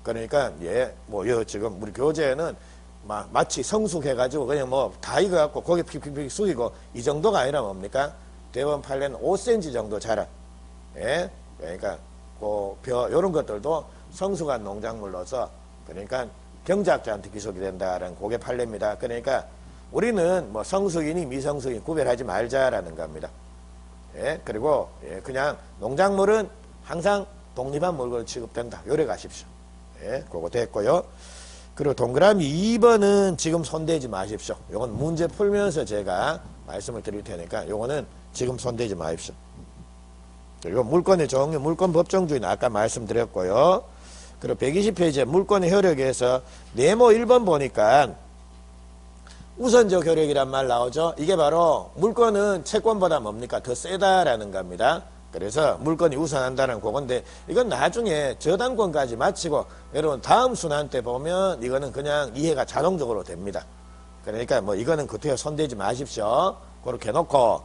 그러니까 예, 뭐 지금 우리 교재에는 마치 성숙해가지고 그냥 뭐 다 익어갖고 고개 픽픽픽 숙이고 이 정도가 아니라 뭡니까? 대원 팔레는 5cm 정도 자란. 예, 그러니까 벼 이런 것들도 성숙한 농작물로서 그러니까 경작자한테 귀속이 된다라는 고개 판례입니다. 그러니까 우리는 뭐 성숙이니 미성숙이니 구별하지 말자라는 겁니다. 예, 그리고 예, 그냥 농작물은 항상 독립한 물건으로 취급된다. 요래 가십시오. 예, 그거 됐고요. 그리고 동그라미 2번은 지금 손대지 마십시오. 요건 문제 풀면서 제가 말씀을 드릴 테니까 요거는 지금 손대지 마십시오. 그리고 물권의 종류, 물권 법정주의는 아까 말씀드렸고요. 그리고 120페이지에 물권의 효력에서 네모 1번 보니까 우선적 효력이란 말 나오죠. 이게 바로 물권은 채권보다 뭡니까? 더 세다라는 겁니다. 그래서 물권이 우선한다는 그건데 이건 나중에 저당권까지 마치고 여러분 다음 순환 때 보면 이거는 그냥 이해가 자동적으로 됩니다. 그러니까 뭐 이거는 그때에 손대지 마십시오. 그렇게 해놓고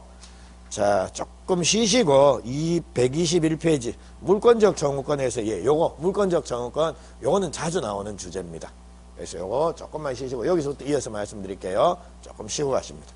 자 조금 쉬시고 이 121페이지 물권적 정우권에서 예 요거 물권적 정우권 요거는 자주 나오는 주제입니다. 그래서 요거 조금만 쉬시고 여기서부터 이어서 말씀드릴게요. 조금 쉬고 가십니다.